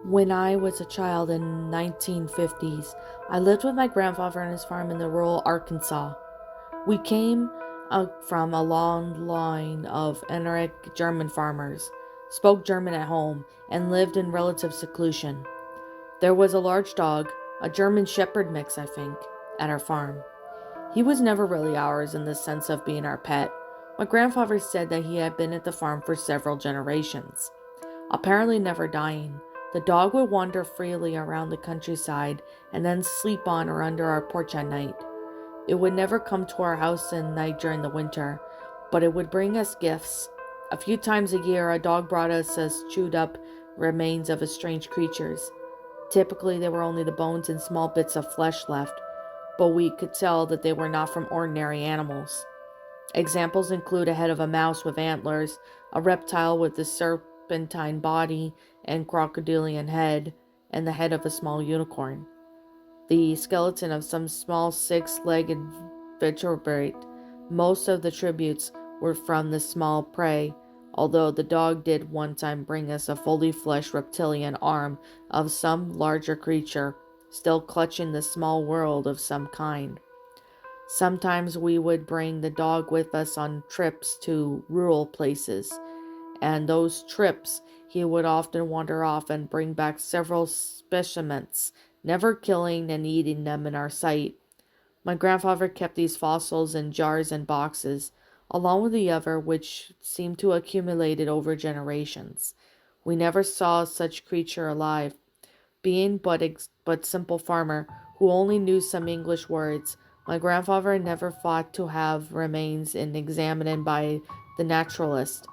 When I was a child in 1950s, I lived with my grandfather on his farm in the rural Arkansas. We came from a long line of ethnic German farmers, spoke German at home, and lived in relative seclusion. There was a large dog, a German Shepherd mix, I think, at our farm. He was never really ours in the sense of being our pet. My grandfather said that he had been at the farm for several generations. Apparently never dying, the dog would wander freely around the countryside and then sleep on or under our porch at night. It would never come to our house at night during the winter, but it would bring us gifts. A few times a year, a dog brought us chewed up remains of strange creatures. Typically, there were only the bones and small bits of flesh left, but we could tell that they were not from ordinary animals. Examples include a head of a mouse with antlers, a reptile with a serpentine body and crocodilian head, and the head of a small unicorn. The skeleton of some small six-legged vertebrate. Most of the tributes were from the small prey, although the dog did one time bring us a fully fleshed reptilian arm of some larger creature, still clutching the small world of some kind. Sometimes we would bring the dog with us on trips to rural places, and those trips he would often wander off and bring back several specimens, never killing and eating them in our sight. My grandfather kept these fossils in jars and boxes, along with the other which seemed to accumulate over generations. We never saw such creature alive. Being but simple farmer, who only knew some English words, my grandfather never thought to have remains examined by the naturalist.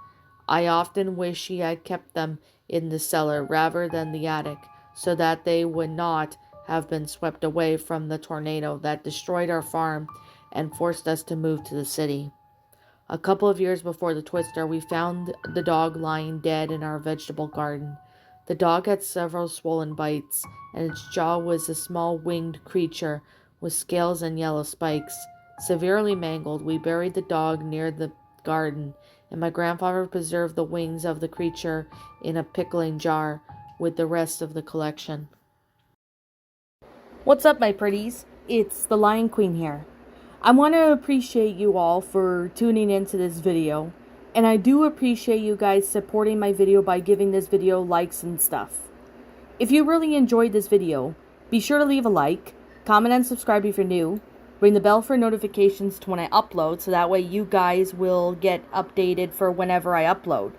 I often wish he had kept them in the cellar rather than the attic, so that they would not have been swept away from the tornado that destroyed our farm and forced us to move to the city. A couple of years before the twister, we found the dog lying dead in our vegetable garden. The dog had several swollen bites, and its jaw was a small winged creature with scales and yellow spikes. Severely mangled, we buried the dog near the garden, and my grandfather preserved the wings of the creature in a pickling jar with the rest of the collection. What's up, my pretties? It's the Lion Queen here. I want to appreciate you all for tuning into this video, and I do appreciate you guys supporting my video by giving this video likes and stuff. If you really enjoyed this video, be sure to leave a like, comment and subscribe if you're new, ring the bell for notifications to when I upload so that way you guys will get updated for whenever I upload.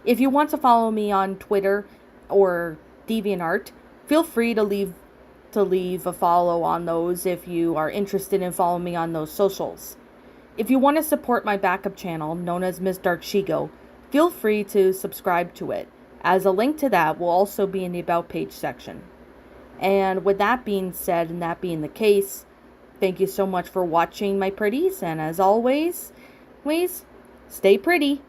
If you want to follow me on Twitter or DeviantArt, feel free to leave a follow on those if you are interested in following me on those socials. If you want to support my backup channel, known as Miss Dark Shigo, feel free to subscribe to it, as a link to that will also be in the About page section. And with that being said, and that being the case, thank you so much for watching, my pretties, and as always, please stay pretty.